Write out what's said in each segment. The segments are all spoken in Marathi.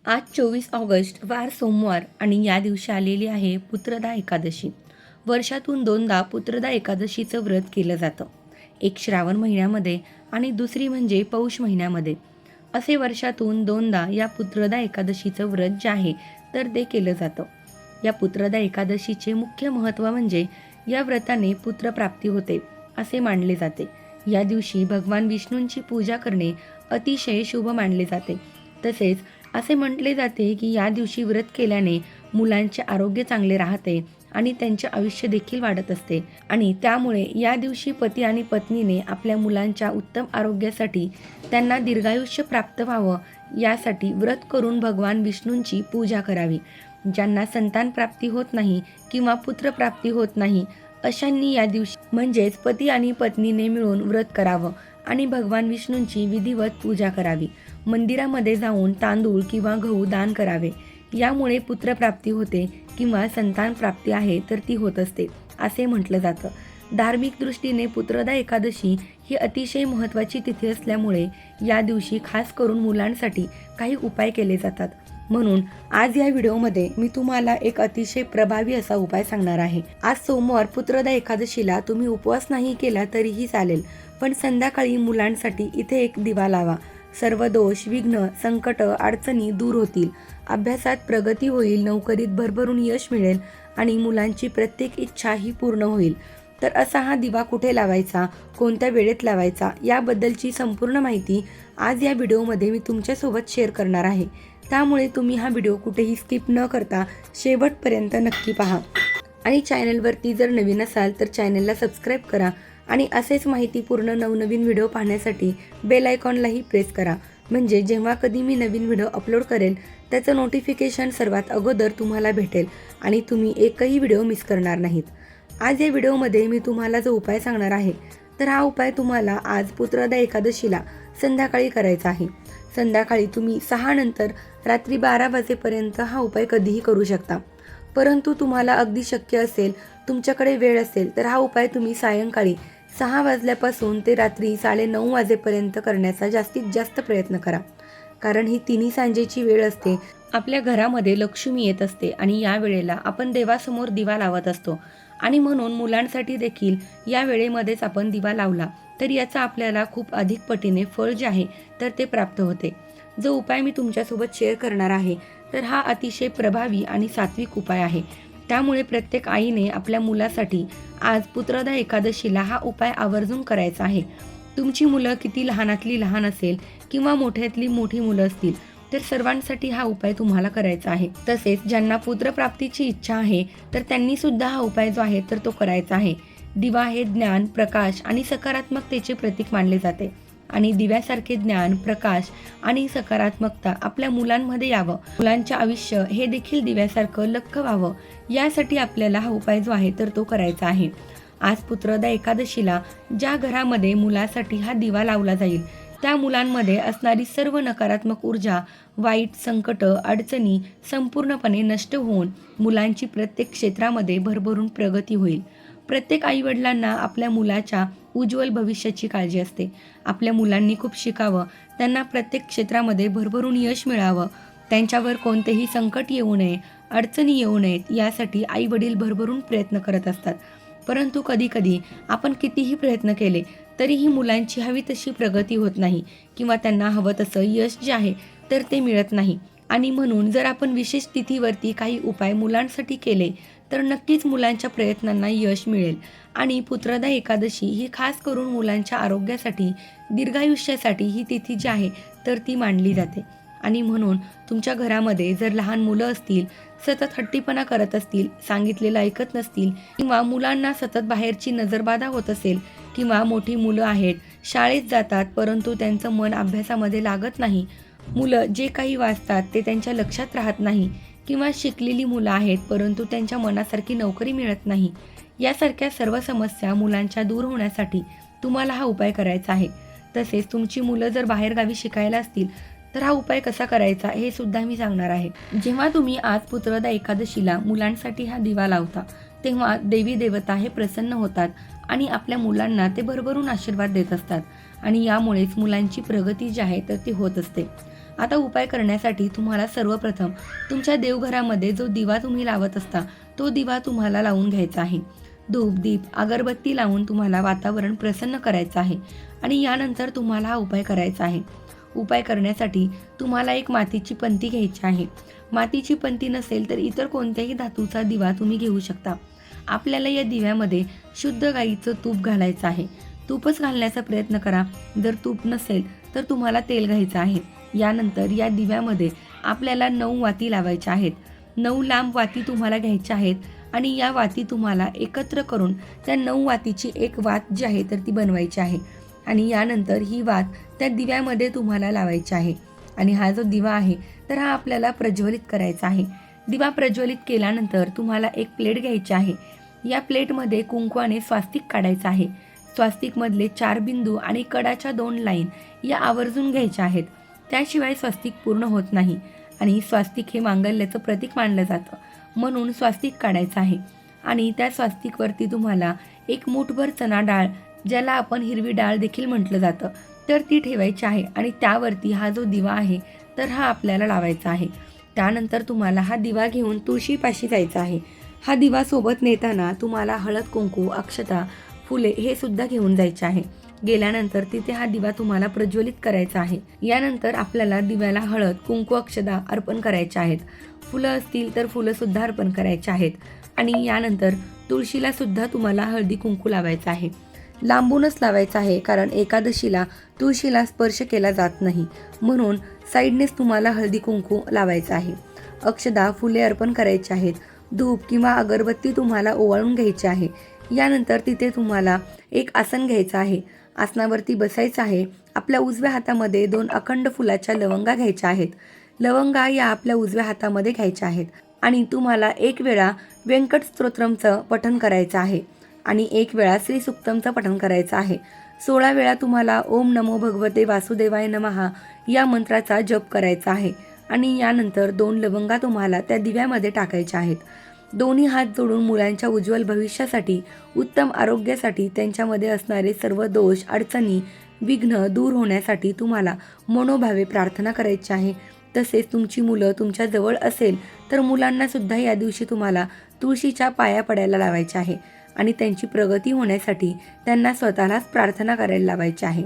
आज 24 ऑगस्ट वार सोमवार आणि या दिवशी आलेली आहे पुत्रदा एकादशी. वर्षातून दोनदा पुत्रदा एकादशीचं व्रत केलं जातं. एक श्रावण महिन्यामध्ये आणि दुसरी म्हणजे पौष महिन्यामध्ये. असे वर्षातून दोनदा या पुत्रदा एकादशीचं व्रत जे आहे तर ते केलं जातं. या पुत्रदा एकादशीचे मुख्य महत्त्व म्हणजे या व्रताने पुत्रप्राप्ती होते असे मानले जाते. या दिवशी भगवान विष्णूंची पूजा करणे अतिशय शुभ मानले जाते. तसेच असे म्हटले जाते की या दिवशी व्रत केल्याने मुलांचे आरोग्य चांगले राहते आणि त्यांचे आयुष्य देखील वाढत असते आणि त्यामुळे या दिवशी पती आणि पत्नीने आपल्या मुलांच्या उत्तम आरोग्यासाठी त्यांना दीर्घायुष्य प्राप्त व्हावं यासाठी व्रत करून भगवान विष्णूंची पूजा करावी. ज्यांना संतान प्राप्ती होत नाही किंवा पुत्रप्राप्ती होत नाही अशांनी या दिवशी म्हणजेच पती आणि पत्नीने मिळून व्रत करावं आणि भगवान विष्णूंची विधिवत पूजा करावी. मंदिरामध्ये जाऊन तांदूळ किंवा गहू दान करावे. यामुळे पुत्रप्राप्ती होते किंवा संतान प्राप्ती आहे तर ती होत असते असे म्हटलं जातं. धार्मिक दृष्टीने पुत्रदा एकादशी ही अतिशय महत्त्वाची तिथी असल्यामुळे या दिवशी खास करून मुलांसाठी काही उपाय केले जातात. म्हणून आज या व्हिडिओमध्ये मी तुम्हाला एक अतिशय प्रभावी असा उपाय सांगणार आहे. आज सोमवार पुत्रदा एकादशीला तुम्ही उपवास नाही केला तरीही चालेल, पण संध्याकाळी मुलांसाठी इथे एक दिवा लावा. सर्व दोष, विघ्न, संकट, अडचणी दूर होतील. अभ्यासात प्रगती होईल, नोकरीत भरभरून यश मिळेल आणि मुलांची प्रत्येक इच्छा ही पूर्ण होईल. तर असा हा दिवा कुठे लावायचा, कोणत्या वेळेत लावायचा याबद्दलची संपूर्ण माहिती आज या व्हिडिओमध्ये मी तुमच्यासोबत शेअर करणार आहे. त्यामुळे तुम्ही हा व्हिडिओ कुठेही स्किप न करता शेवटपर्यंत नक्की पहा आणि चॅनलवरती जर नवीन असाल तर चॅनलला सबस्क्राईब करा आणि असेच माहितीपूर्ण नवनवीन व्हिडिओ पाहण्यासाठी बेल आयकॉनलाही प्रेस करा. म्हणजे जेव्हा कधी मी नवीन व्हिडिओ अपलोड करेल त्याचं नोटिफिकेशन सर्वात अगोदर तुम्हाला भेटेल आणि तुम्ही एकही व्हिडिओ मिस करणार नाहीत. आज या व्हिडिओमध्ये मी तुम्हाला जो उपाय सांगणार आहे तर हा उपाय तुम्हाला आज पुत्रदा एकादशीला संध्याकाळी करायचा आहे. संध्याकाळी तुम्ही 6 नंतर रात्री 12 वाजेपर्यंत हा उपाय कधीही करू शकता. परंतु तुम्हाला अगदी शक्य असेल, तुमच्याकडे वेळ असेल तर हा उपाय तुम्ही सायंकाळी 6 वाजल्यापासून ते रात्री 9:30 वाजेपर्यंत करण्याचा जास्तीत जास्त प्रयत्न करा. कारण ही तिन्ही सांजेची वेळ असते. आपल्या घरामध्ये लक्ष्मी येत असते आणि या वेळेला आपण देवासमोर दिवा लावत असतो आणि म्हणून मुलांसाठी देखील या वेळेमध्येच आपण दिवा लावला तर याचा आपल्याला खूप अधिक पटीने फळ जे आहे तर ते प्राप्त होते. जो उपाय मी तुमच्यासोबत शेअर करणार आहे तर हा अतिशय प्रभावी आणि सात्विक उपाय आहे. त्यामुळे प्रत्येक आईने आपल्या मुलासाठी आज पुत्रदा एकादशीला हा उपाय आवर्जून करायचा आहे. तुमची मुलं किती लहानातली लहान असेल किंवा मोठ्यातली मोठी मुलं असतील तर सर्वांसाठी हा उपाय तुम्हाला करायचा आहे. तसेच ज्यांना पुत्रप्राप्तीची इच्छा आहे तर त्यांनी सुद्धा हा उपाय जो आहे तर तो करायचा आहे. दिवा हे ज्ञान, प्रकाश आणि सकारात्मकतेचे प्रतीक मानले जाते आणि दिव्यासारखे ज्ञान, प्रकाश आणि सकारात्मकता आपल्या मुलांमध्ये यावं, मुलांचे आयुष्य हे देखील दिव्यासारखं लख्ख व्हावं यासाठी आपल्याला हा उपाय जो आहे तर तो करायचा आहे. आज पुत्रदा एकादशीला ज्या घरामध्ये मुलासाठी हा दिवा लावला जाईल त्या मुलांमध्ये असणारी सर्व नकारात्मक ऊर्जा, वाईट संकट, अडचणी संपूर्णपणे नष्ट होऊन मुलांची प्रत्येक क्षेत्रामध्ये भरभरून प्रगती होईल. प्रत्येक आईवडिलांना आपल्या मुलाच्या उज्ज्वल भविष्याची काळजी असते. आपल्या मुलांनी खूप शिकावं, त्यांना प्रत्येक क्षेत्रामध्ये भरभरून यश मिळावं, त्यांच्यावर कोणतेही संकट येऊ नये, अडचणी येऊ नयेत यासाठी आई वडील भरभरून प्रयत्न करत असतात. परंतु कधीकधी आपण कितीही प्रयत्न केले तरीही मुलांची हवी तशी प्रगती होत नाही किंवा त्यांना हवं तसं यश जे आहे तर ते मिळत नाही आणि म्हणून जर आपण विशेष तिथीवरती काही उपाय मुलांसाठी केले तर नक्कीच मुलांच्या प्रयत्नांना यश मिळेल. आणि पुत्रदा एकादशी ही खास करून मुलांच्या आरोग्यासाठी, दीर्घायुष्यासाठी ही तिथी जी आहे तर ती मानली जाते आणि म्हणून तुमच्या घरामध्ये जर लहान मुलं असतील, सतत हट्टीपणा करत असतील, सांगितलेलं ऐकत नसतील किंवा मुलांना सतत बाहेरची नजरबाधा होत असेल किंवा मोठी मुलं आहेत, शाळेत जातात परंतु त्यांचं मन अभ्यासामध्ये लागत नाही, मुलं जे काही वाचतात ते त्यांच्या लक्षात राहत नाही किंवा शिकलेली मुलं आहेत परंतु त्यांच्या मनासारखी नोकरी मिळत नाही, यासारख्या सर्व समस्या मुलांच्या दूर होण्यासाठी तुम्हाला हा उपाय करायचा आहे. तसेच तुमची मुलं जर बाहेरगावी शिकायला असतील तर हा उपाय कसा करायचा हे सुद्धा मी सांगणार आहे. जेव्हा तुम्ही आज पुत्रदा एकादशीला मुलांसाठी हा दिवा लावता तेव्हा देवी देवता हे प्रसन्न होतात आणि आपल्या मुलांना ते भरभरून आशीर्वाद देत असतात आणि यामुळेच मुलांची प्रगती जी आहे तर ती होत असते. आता उपाय करण्यासाठी तुम्हाला सर्वप्रथम तुमच्या देवघरामध्ये जो दिवा तुम्ही लावत असता तो दिवा तुम्हाला लावून घ्यायचा आहे. धूप दीप अगरबत्ती लावून तुम्हाला वातावरण प्रसन्न करायचं आहे आणि यानंतर तुम्हाला हा उपाय करायचा आहे. उपाय करण्यासाठी तुम्हाला एक मातीची पंती घ्यायची आहे. मातीची पंती नसेल तर इतर कोणत्याही धातूचा दिवा तुम्ही घेऊ शकता. आपल्याला या दिव्यामध्ये शुद्ध गाईचं तूप घालायचं आहे. तूपच घालण्याचा प्रयत्न करा. जर तूप नसेल तर तुम्हाला तेल घ्यायचं आहे. यानंतर या दिव्यामध्ये आपल्याला 9 वाती लावायच्या आहेत. 9 लांब वाती तुम्हाला घ्यायच्या आहेत आणि या वाती तुम्हाला एकत्र करून त्या 9 वातीची एक वात जी आहे तर ती बनवायची आहे आणि यानंतर ही वात त्या दिव्यामध्ये तुम्हाला लावायची आहे आणि हा जो दिवा आहे तर हा आपल्याला प्रज्वलित करायचा आहे. दिवा प्रज्वलित केल्यानंतर तुम्हाला एक प्लेट घ्यायची आहे. या प्लेटमध्ये कुंकवाने स्वास्तिक काढायचं आहे. स्वास्तिकमधले 4 बिंदू आणि कडाच्या 2 लाईन या आवर्जून घ्यायच्या आहेत. त्याशिवाय स्वास्तिक पूर्ण होत नाही आणि स्वास्तिक हे मांगल्याचं प्रतीक मानलं जातं, म्हणून स्वास्तिक काढायचं आहे. आणि त्या स्वास्तिकवरती तुम्हाला एक मूठभर चणा डाळ, ज्याला आपण हिरवी डाळ देखील म्हटलं जातं, तर ती ठेवायची आहे आणि त्यावरती हा जो दिवा आहे तर हा आपल्याला लावायचा आहे. त्यानंतर तुम्हाला हा दिवा घेऊन तुळशीपाशी जायचा आहे. हा दिवा सोबत नेताना तुम्हाला हळद कुंकू अक्षता फुले हे सुद्धा घेऊन जायचे आहे. गेल्यानंतर तिथे हा दिवा तुम्हाला प्रज्वलित करायचा आहे. यानंतर आपल्याला दिव्याला हळद कुंकू अक्षता अर्पण करायचे आहेत. फुलं असतील तर फुलं सुद्धा अर्पण करायचे आहेत आणि यानंतर तुळशीला सुद्धा तुम्हाला हळदी कुंकू लावायचं आहे. लांबूनच लावायचं आहे, कारण एकादशीला तुळशीला स्पर्श केला जात नाही, म्हणून साईडनेच तुम्हाला हळदी कुंकू लावायचं आहे. अक्षदा फुले अर्पण करायचे आहेत. धूप किंवा अगरबत्ती तुम्हाला ओवाळून घ्यायची आहे. यानंतर तिथे तुम्हाला एक आसन घ्यायचं आहे. आसनावरती बसायचं आहे. आपल्या उजव्या हातामध्ये 2 अखंड फुलाच्या लवंगा घ्यायच्या आहेत. लवंगा या आपल्या उजव्या हातामध्ये घ्यायच्या आहेत आणि तुम्हाला एक वेळा व्यंकट स्तोत्रमचं पठण करायचं आहे आणि एक वेळा श्री सुक्तमचं पठण करायचं आहे. 16 वेळा तुम्हाला ओम नमो भगवते वासुदेवाय नमः या मंत्राचा जप करायचा आहे आणि यानंतर 2 लवंगा तुम्हाला त्या दिव्यामध्ये टाकायच्या आहेत. दोन्ही हात जोडून मुलांच्या उज्ज्वल भविष्यासाठी, उत्तम आरोग्यासाठी, त्यांच्यामध्ये असणारे सर्व दोष अडचणी विघ्न दूर होण्यासाठी तुम्हाला मनोभावे प्रार्थना करायची आहे. तसेच तुमची मुलं तुमच्या जवळ असेल तर मुलांना सुद्धा या दिवशी तुम्हाला तुळशीच्या पाया पडायला लावायचे आहे आणि त्यांची प्रगती होण्यासाठी त्यांना स्वतःलाच प्रार्थना करायला लावायची आहे.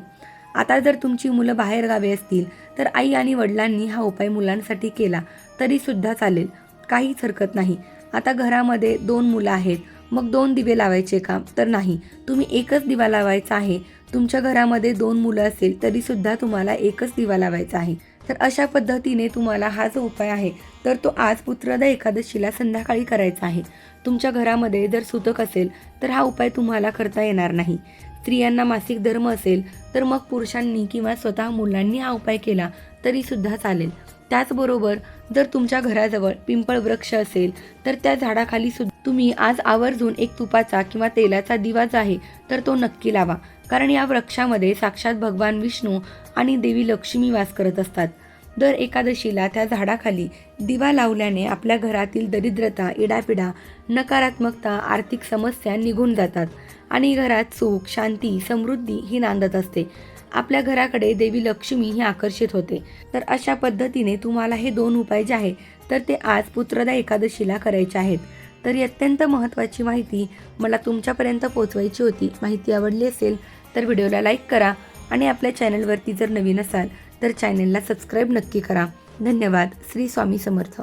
आता जर तुमची मुलं बाहेर गावी असतील तर आई आणि वडिलांनी हा उपाय मुलांसाठी केला तरी सुद्धा चालेल, काहीच हरकत नाही. आता घरामध्ये 2 मुलं आहेत, मग 2 दिवे लावायचे का? तर नाही, तुम्ही एकच दिवा लावायचा आहे. तुमच्या घरामध्ये 2 मुलं असेल तरी सुद्धा तुम्हाला एकच दिवा लावायचा आहे. तर अशा पद्धतीने तुम्हाला हा जो उपाय आहे तर तो आज पुत्रदा एकादशीला संध्याकाळी करायचा आहे. तुमच्या घरामध्ये जर सुतक असेल तर हा उपाय तुम्हाला करता येणार नाही. स्त्रियांना मासिक धर्म असेल तर मग पुरुषांनी किंवा स्वतः मुलांनी हा उपाय केला तरी सुद्धा चालेल. त्याचबरोबर जर तुमच्या घराजवळ पिंपळ वृक्ष असेल तर त्या झाडाखाली सुद्धा तुम्ही आज आवर्जून एक तुपाचा किंवा तेलाचा दिवा जो आहे तर तो नक्की लावा, कारण या वृक्षामध्ये साक्षात भगवान विष्णू आणि देवी लक्ष्मी वास करत असतात. दर एकादशीला त्या झाडाखाली दिवा लावल्याने आपल्या घरातील दरिद्रता, इडापिडा, नकारात्मकता, आर्थिक समस्या निघून जातात आणि घरात सुख, शांती, समृद्धी ही नांदत असते. आपल्या घराकडे देवी लक्ष्मी ही आकर्षित होते. तर अशा पद्धतीने तुम्हाला हे 2 उपाय जे आहे तर ते आज पुत्रदा एकादशीला करायचे आहेत. तर ही अत्यंत महत्त्वाची माहिती मला तुमच्यापर्यंत पोहोचवायची होती. माहिती आवडली असेल तर व्हिडिओला लाईक करा आणि आपल्या चॅनलवरती जर नवीन असाल तर चॅनलला सबस्क्राईब नक्की करा. धन्यवाद. श्री स्वामी समर्थ.